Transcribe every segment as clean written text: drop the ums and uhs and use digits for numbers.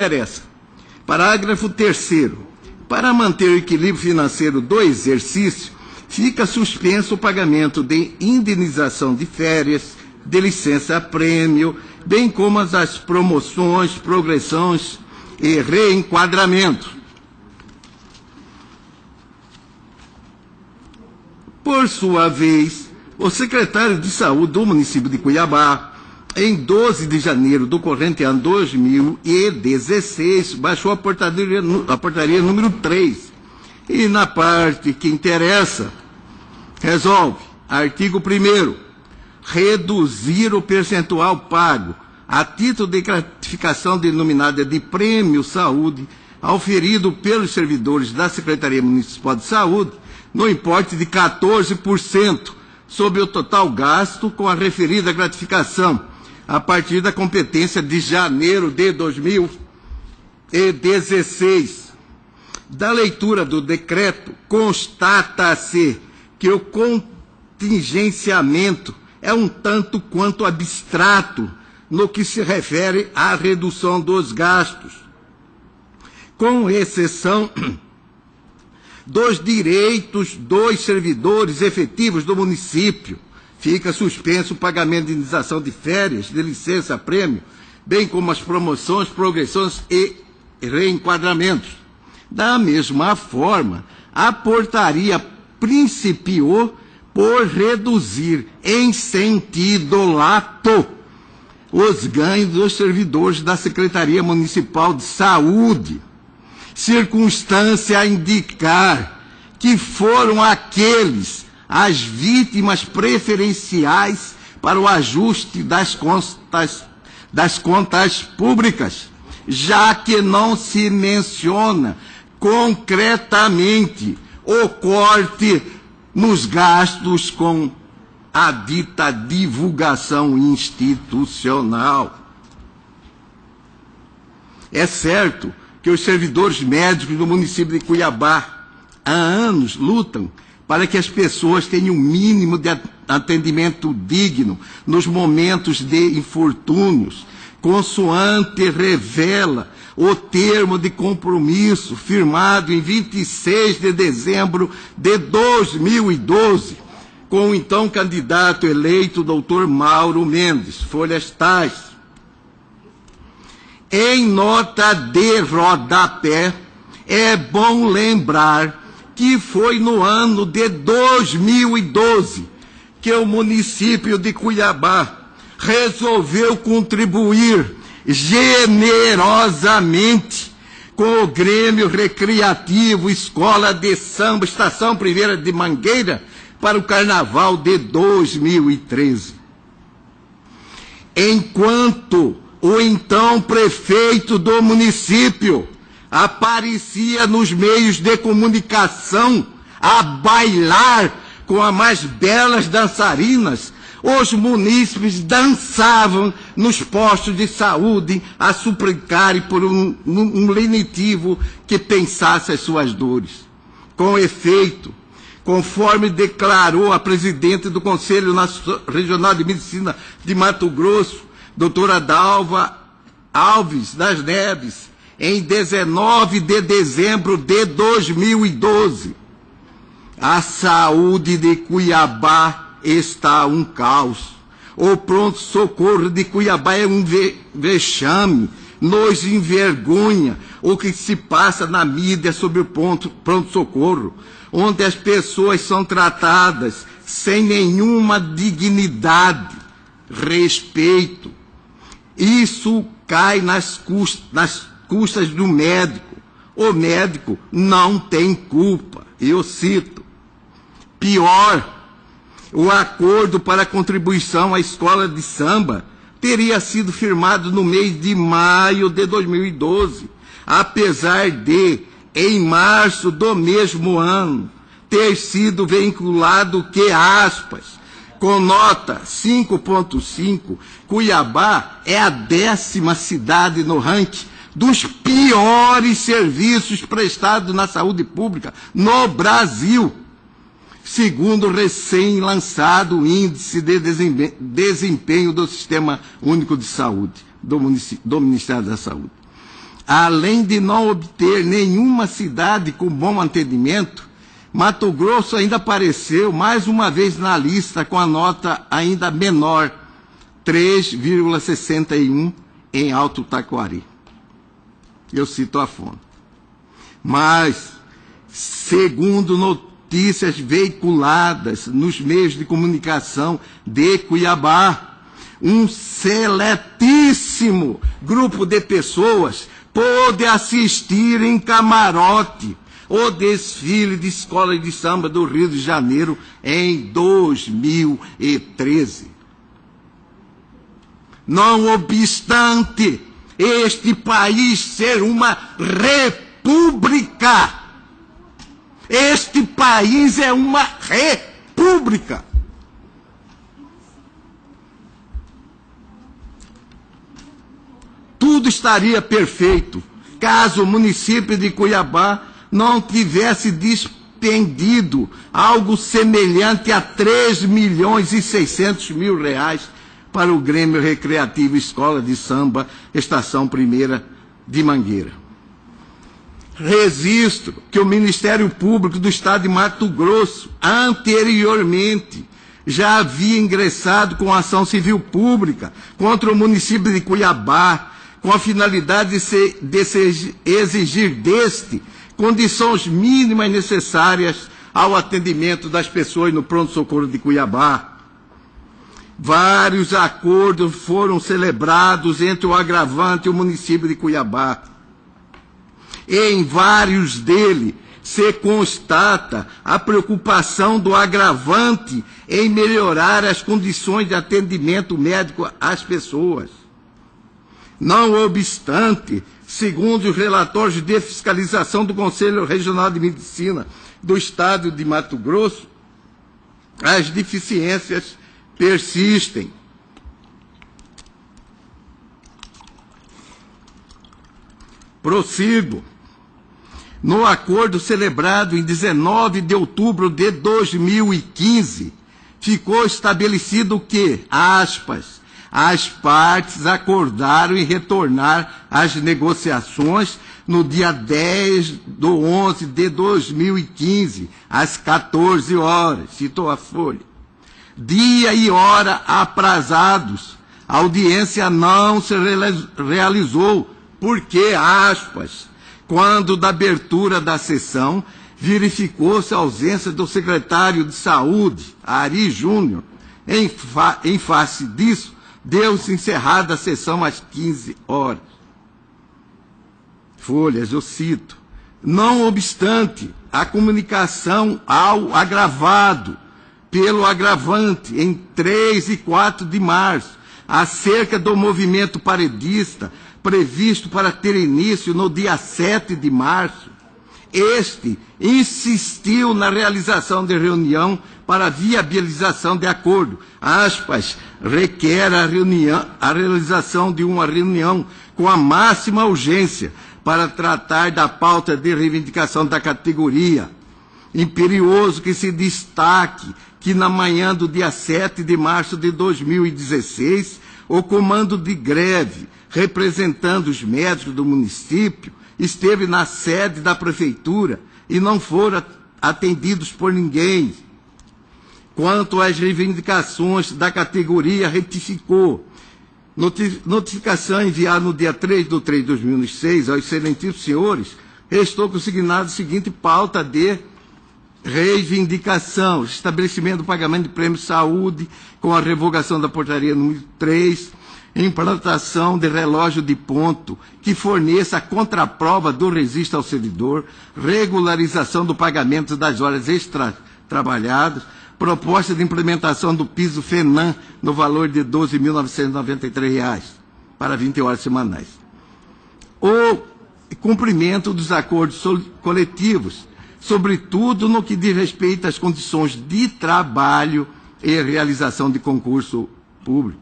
interessa. Parágrafo 3º. Para manter o equilíbrio financeiro do exercício, fica suspenso o pagamento de indenização de férias, de licença-prêmio, bem como as promoções, progressões e reenquadramento. Por sua vez, o secretário de Saúde do município de Cuiabá, em 12 de janeiro do corrente ano 2016, baixou a portaria número 3. E na parte que interessa, resolve, artigo 1º, reduzir o percentual pago a título de gratificação denominada de Prêmio Saúde, auferido pelos servidores da Secretaria Municipal de Saúde, no importe de 14% sobre o total gasto com a referida gratificação, a partir da competência de janeiro de 2016. Da leitura do decreto, constata-se que o contingenciamento é um tanto quanto abstrato no que se refere à redução dos gastos, com exceção dos direitos dos servidores efetivos do município. Fica suspenso o pagamento de indenização de férias, de licença-prêmio, bem como as promoções, progressões e reenquadramentos. Da mesma forma, a portaria principiou por reduzir em sentido lato os ganhos dos servidores da Secretaria Municipal de Saúde, circunstância a indicar que foram aqueles as vítimas preferenciais para o ajuste das contas públicas, já que não se menciona concretamente o corte nos gastos com a dita divulgação institucional. É certo que os servidores médicos do município de Cuiabá há anos lutam para que as pessoas tenham o mínimo de atendimento digno nos momentos de infortúnios, consoante revela o termo de compromisso firmado em 26 de dezembro de 2012, com o então candidato eleito, Dr. Mauro Mendes, folhas tais. Em nota de rodapé, é bom lembrar que foi no ano de 2012 que o município de Cuiabá resolveu contribuir generosamente com o Grêmio Recreativo Escola de Samba Estação Primeira de Mangueira para o Carnaval de 2013. Enquanto o então prefeito do município aparecia nos meios de comunicação a bailar com as mais belas dançarinas, os munícipes dançavam nos postos de saúde a suplicarem por um lenitivo que pensasse as suas dores. Com efeito, conforme declarou a presidente do Conselho Regional de Medicina de Mato Grosso, doutora Dalva Alves das Neves, em 19 de dezembro de 2012, a saúde de Cuiabá está um caos. O pronto-socorro de Cuiabá é um vexame, nos envergonha o que se passa na mídia sobre o pronto-socorro, onde as pessoas são tratadas sem nenhuma dignidade, respeito. Isso cai nas custas do médico. O médico não tem culpa. Eu cito. Pior, o acordo para contribuição à escola de samba teria sido firmado no mês de maio de 2012, apesar de, em março do mesmo ano, ter sido vinculado que, aspas, com nota 5.5, Cuiabá é a 10ª cidade no ranking dos piores serviços prestados na saúde pública no Brasil, segundo o recém-lançado Índice de Desempenho do Sistema Único de Saúde, do Ministério da Saúde. além de não obter nenhuma cidade com bom atendimento, Mato Grosso ainda apareceu mais uma vez na lista com a nota ainda menor, 3,61 em Alto Taquari. Eu cito a fonte. Mas, segundo notícias veiculadas nos meios de comunicação de Cuiabá, um seletíssimo grupo de pessoas pôde assistir em camarote o desfile de escola de samba do Rio de Janeiro em 2013. Não obstante este país ser uma república, este país é uma república. Tudo estaria perfeito caso o município de Cuiabá não tivesse despendido algo semelhante a 3.600.000 reais para o Grêmio Recreativo Escola de Samba Estação Primeira de Mangueira. Registro que o Ministério Público do Estado de Mato Grosso, anteriormente, já havia ingressado com ação civil pública contra o município de Cuiabá, com a finalidade de se exigir deste condições mínimas necessárias ao atendimento das pessoas no pronto-socorro de Cuiabá. Vários acordos foram celebrados entre o agravante e o município de Cuiabá. Em vários deles se constata a preocupação do agravante em melhorar as condições de atendimento médico às pessoas. Não obstante, segundo os relatórios de fiscalização do Conselho Regional de Medicina do Estado de Mato Grosso, as deficiências persistem. Prossigo. No acordo celebrado em 19 de outubro de 2015, ficou estabelecido que, aspas, as partes acordaram em retornar às negociações no dia 10/11/2015, às 14 horas, citou a Folha. Dia e hora aprazados, a audiência não se realizou, porque, aspas, quando da abertura da sessão, verificou-se a ausência do secretário de Saúde, Ari Júnior. Em face disso, deu-se encerrada a sessão às 15 horas. Folhas, eu cito. Não obstante, a comunicação ao agravado pelo agravante em 3 e 4 de março, acerca do movimento paredista previsto para ter início no dia 7 de março, este insistiu na realização de reunião para viabilização de acordo. Aspas, requer a realização de uma reunião com a máxima urgência para tratar da pauta de reivindicação da categoria. Imperioso que se destaque que na manhã do dia 7 de março de 2016, o comando de greve, representando os médicos do município, esteve na sede da prefeitura e não foram atendidos por ninguém. Quanto às reivindicações da categoria, retificou. Notificação enviada no dia 3/3/2006 aos excelentíssimos senhores, restou consignado a seguinte pauta de reivindicação: estabelecimento do pagamento de prêmio de saúde com a revogação da portaria número 3, implantação de relógio de ponto que forneça a contraprova do registro ao servidor, regularização do pagamento das horas extra trabalhadas, proposta de implementação do piso FENAM no valor de R$ 12.993 para 20 horas semanais. O cumprimento dos acordos coletivos, sobretudo no que diz respeito às condições de trabalho e realização de concurso público.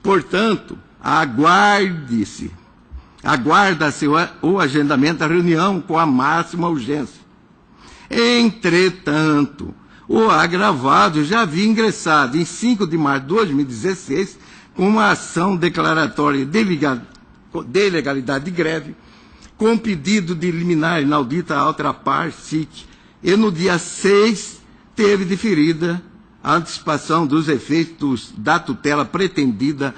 Portanto, aguarda-se o agendamento da reunião com a máxima urgência. Entretanto, o agravado já havia ingressado em 5 de março de 2016 com uma ação declaratória de ilegalidade de greve, com pedido de liminar inaudita à outra parte, e no dia 6 teve deferida a antecipação dos efeitos da tutela pretendida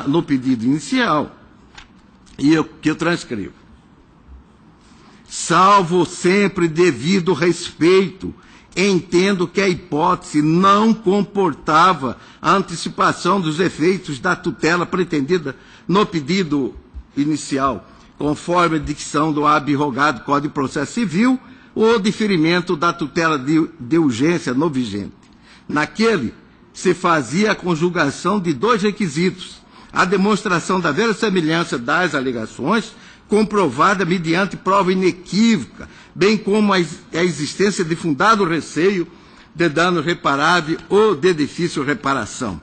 no pedido inicial. E que eu transcrevo. Salvo sempre devido respeito, entendo que a hipótese não comportava a antecipação dos efeitos da tutela pretendida no pedido inicial, conforme a dicção do ab-rogado Código de Processo Civil, o diferimento da tutela de urgência no vigente. Naquele, se fazia a conjugação de dois requisitos: a demonstração da verossimilhança das alegações, comprovada mediante prova inequívoca, bem como a existência de fundado receio de dano reparável ou de difícil reparação.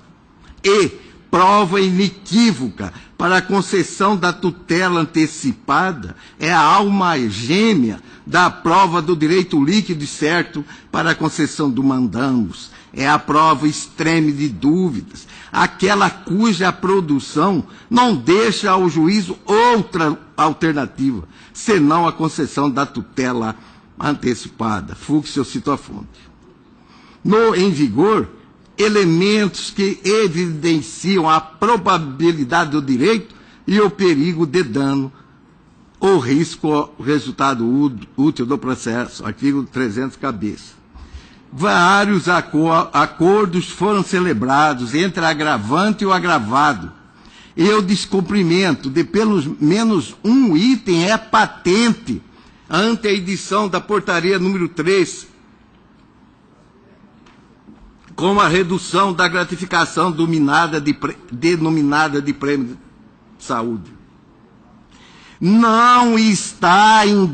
E prova inequívoca para a concessão da tutela antecipada é a alma gêmea da prova do direito líquido e certo para a concessão do mandamus. É a prova extreme de dúvidas, aquela cuja produção não deixa ao juízo outra alternativa, senão a concessão da tutela antecipada. Fux, eu cito a fonte. Em vigor, elementos que evidenciam a probabilidade do direito e o perigo de dano ou risco resultado útil do processo. Artigo 300, cabeça. Vários acordos foram celebrados entre a agravante e o agravado. E o descumprimento de pelo menos um item é patente ante a edição da portaria número 3, com a redução da gratificação denominada de prêmio de saúde. Não está em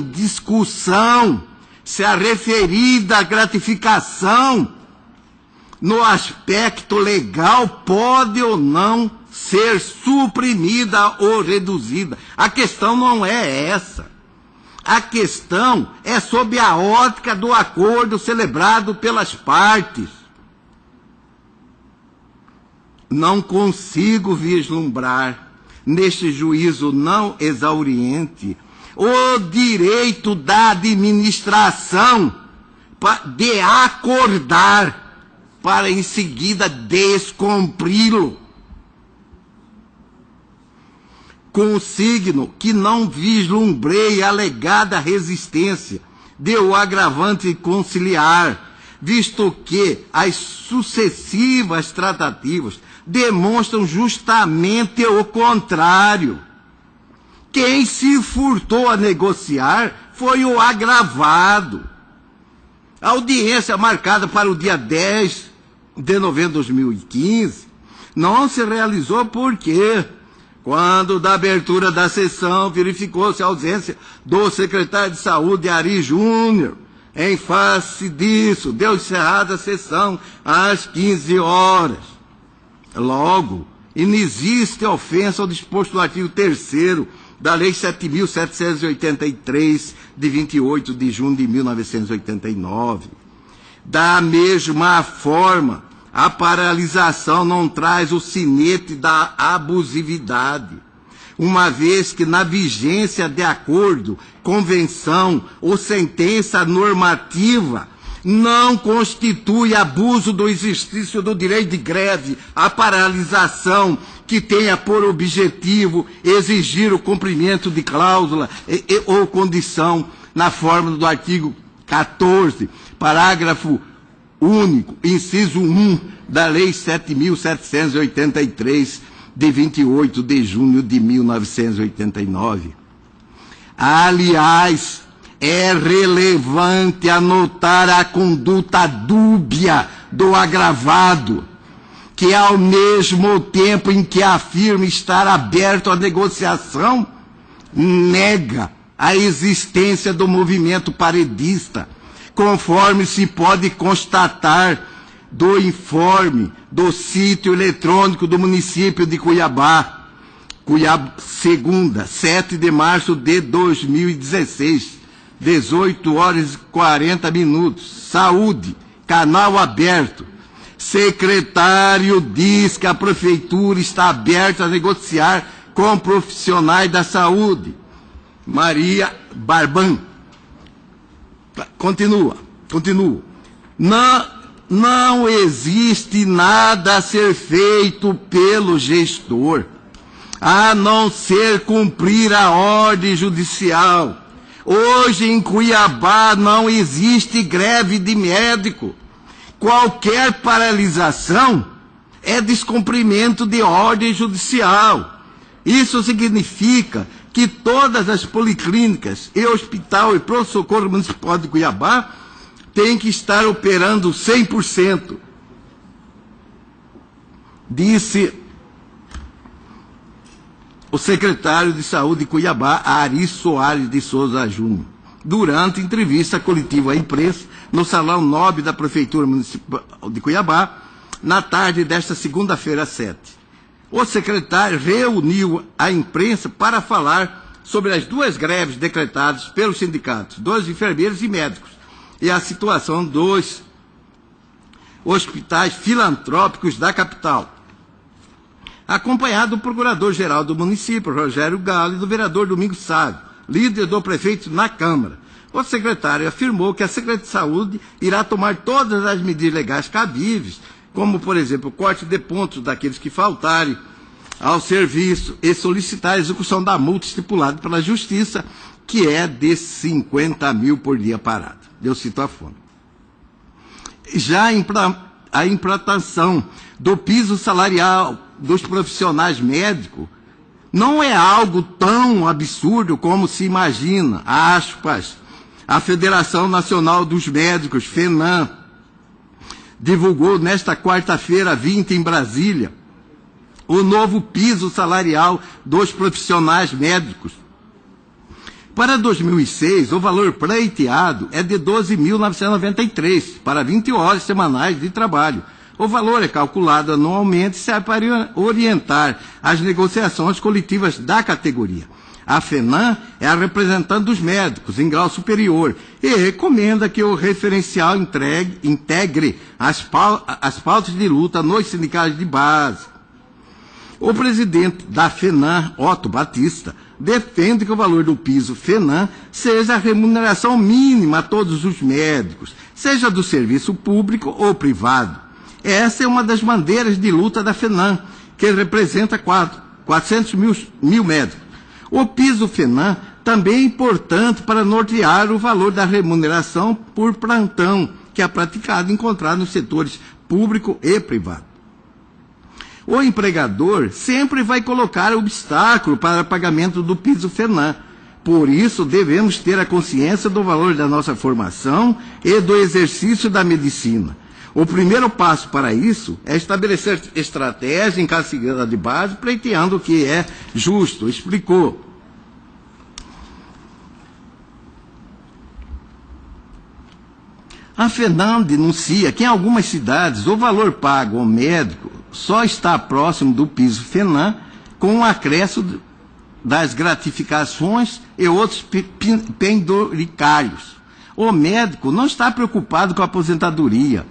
discussão se a referida gratificação no aspecto legal pode ou não ser suprimida ou reduzida. A questão não é essa. A questão é sob a ótica do acordo celebrado pelas partes. Não consigo vislumbrar, neste juízo não exauriente, o direito da administração de acordar para em seguida descumpri-lo. Consigno que não vislumbrei a alegada resistência de o agravante conciliar, visto que as sucessivas tratativas demonstram justamente o contrário. Quem se furtou a negociar foi o agravado. A audiência marcada para o dia 10 de novembro de 2015 não se realizou porque, quando da abertura da sessão, verificou-se a ausência do secretário de Saúde, Ari Júnior. Em face disso, deu encerrada a sessão às 15 horas. Logo, inexiste ofensa ao disposto no artigo 3º da Lei 7.783, de 28 de junho de 1989. Da mesma forma, a paralisação não traz o sinete da abusividade, uma vez que na vigência de acordo, convenção ou sentença normativa não constitui abuso do exercício do direito de greve a paralisação que tenha por objetivo exigir o cumprimento de cláusula ou condição na forma do artigo 14, parágrafo único, inciso 1 da Lei 7.783, de 28 de junho de 1989. Aliás, é relevante anotar a conduta dúbia do agravado, que ao mesmo tempo em que afirma estar aberto à negociação, nega a existência do movimento paredista, conforme se pode constatar do informe do sítio eletrônico do município de Cuiabá, segunda, 7 de março de 2016, 18 horas e 40 minutos. Saúde, canal aberto. Secretário diz que a prefeitura está aberta a negociar com profissionais da saúde. Maria Barban. Continua. Não existe nada a ser feito pelo gestor, a não ser cumprir a ordem judicial. Hoje em Cuiabá não existe greve de médico. Qualquer paralisação é descumprimento de ordem judicial. Isso significa que todas as policlínicas e hospital e pronto-socorro municipal de Cuiabá têm que estar operando 100%. Disse o secretário de Saúde de Cuiabá, Ari Soares de Souza Júnior, durante entrevista coletiva à imprensa no Salão Nobre da Prefeitura Municipal de Cuiabá, na tarde desta segunda-feira 7. O secretário reuniu a imprensa para falar sobre as duas greves decretadas pelos sindicatos, dos enfermeiros e médicos, e a situação dos hospitais filantrópicos da capital. Acompanhado do procurador-geral do município, Rogério Galo, e do vereador Domingos Sávio, líder do prefeito na Câmara. O secretário afirmou que a Secretaria de Saúde irá tomar todas as medidas legais cabíveis, como, por exemplo, o corte de pontos daqueles que faltarem ao serviço e solicitar a execução da multa estipulada pela Justiça, que é de 50 mil por dia parado. Eu cito a fonte. Já a implantação do piso salarial dos profissionais médicos não é algo tão absurdo como se imagina. Aspas, a Federação Nacional dos Médicos, FENAM, divulgou nesta quarta-feira 20 em Brasília o novo piso salarial dos profissionais médicos. Para 2006, o valor pleiteado é de R$ 12.993 para 20 horas semanais de trabalho. O valor é calculado anualmente e serve para orientar as negociações coletivas da categoria. A FENAM é a representante dos médicos em grau superior e recomenda que o referencial integre as pautas de luta nos sindicatos de base. O presidente da FENAM, Otto Batista, defende que o valor do piso FENAM seja a remuneração mínima a todos os médicos, seja do serviço público ou privado. Essa é uma das bandeiras de luta da FENAM, que representa 400 mil médicos. O piso FENAM também é importante para nortear o valor da remuneração por plantão, que é praticado e encontrado nos setores público e privado. O empregador sempre vai colocar obstáculo para o pagamento do piso FENAM. Por isso, devemos ter a consciência do valor da nossa formação e do exercício da medicina. O primeiro passo para isso é estabelecer estratégia em cada segmento de base, pleiteando o que é justo, explicou. A FENAM denuncia que em algumas cidades o valor pago ao médico só está próximo do piso FENAM com o acréscimo das gratificações e outros penduricários. O médico não está preocupado com a aposentadoria.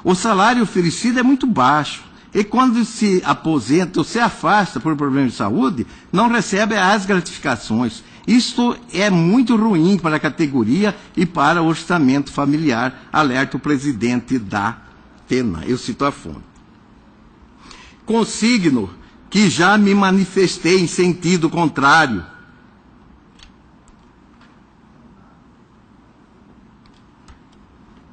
O salário oferecido é muito baixo e quando se aposenta ou se afasta por problemas de saúde, não recebe as gratificações. Isto é muito ruim para a categoria e para o orçamento familiar, alerta o presidente da FENAM. Eu cito a fonte. Consigno que já me manifestei em sentido contrário.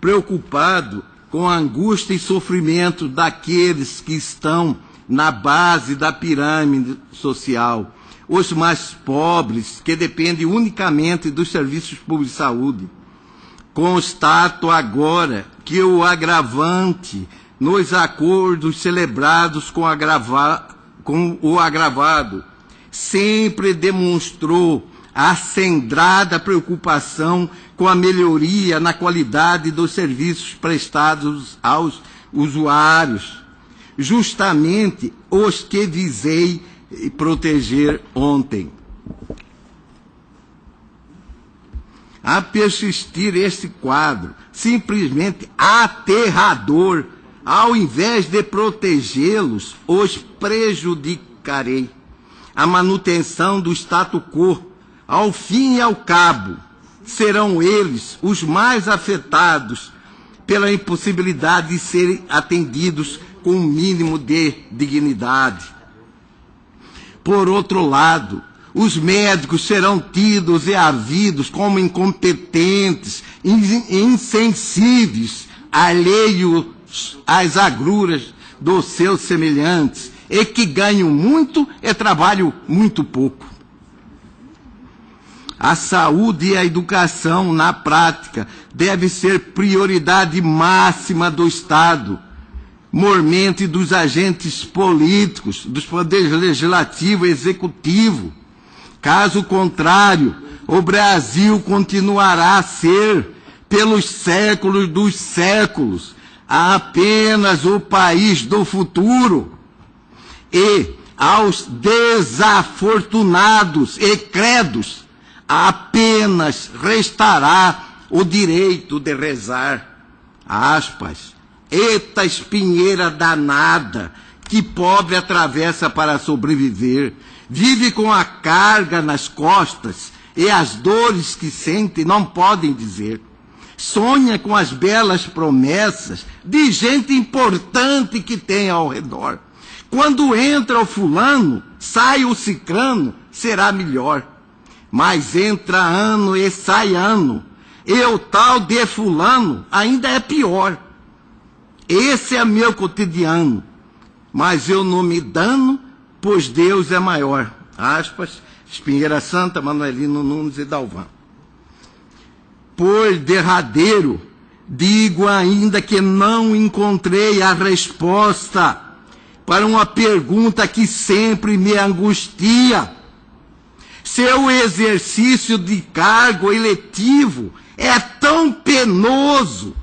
Preocupado com a angústia e sofrimento daqueles que estão na base da pirâmide social, os mais pobres, que dependem unicamente dos serviços públicos de saúde. Constato agora que o agravante nos acordos celebrados com o agravado sempre demonstrou acendrada preocupação com a melhoria na qualidade dos serviços prestados aos usuários, justamente os que visei proteger ontem. A persistir este quadro simplesmente aterrador, Ao invés de protegê-los, os prejudicarei. A manutenção do status quo, ao fim e ao cabo, serão eles os mais afetados pela impossibilidade de serem atendidos com um mínimo de dignidade. Por outro lado, os médicos serão tidos e havidos como incompetentes, insensíveis, alheios às agruras dos seus semelhantes, e que ganham muito e trabalham muito pouco. A saúde e a educação, na prática, deve ser prioridade máxima do Estado, mormente dos agentes políticos, dos poderes legislativo e executivo. Caso contrário, o Brasil continuará a ser, pelos séculos dos séculos, apenas o país do futuro. E aos desafortunados e credos apenas restará o direito de rezar. Aspas. Eita espinheira danada, que pobre atravessa para sobreviver. Vive com a carga nas costas e as dores que sente não podem dizer. Sonha com as belas promessas de gente importante que tem ao redor. Quando entra o fulano, sai o cicrano, será melhor. Mas entra ano e sai ano, e o tal de fulano ainda é pior. Esse é meu cotidiano, mas eu não me dano, pois Deus é maior. Aspas, Espinheira Santa, Manuelino Nunes e Dalvan. Por derradeiro, digo ainda que não encontrei a resposta para uma pergunta que sempre me angustia. Seu exercício de cargo eletivo é tão penoso,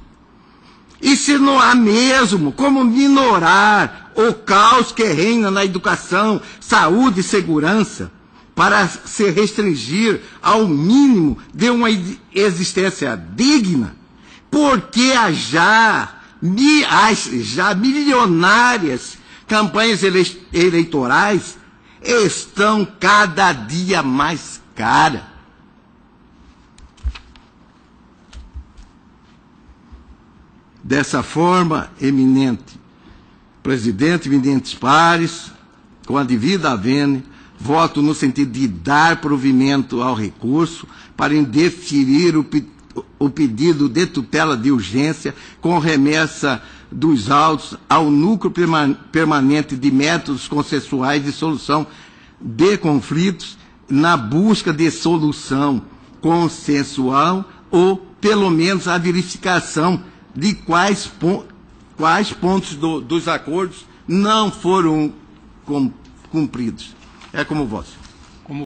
e se não há mesmo como minorar o caos que reina na educação, saúde e segurança, para se restringir ao mínimo de uma existência digna, porque as já milionárias campanhas eleitorais estão cada dia mais caras. Dessa forma, eminente presidente, eminentes pares, com a devida vênia, voto no sentido de dar provimento ao recurso para indeferir o pedido de tutela de urgência com remessa dos autos ao núcleo permanente de métodos consensuais de solução de conflitos na busca de solução consensual ou, pelo menos, a verificação de quais pontos dos acordos não foram cumpridos. É como vosso.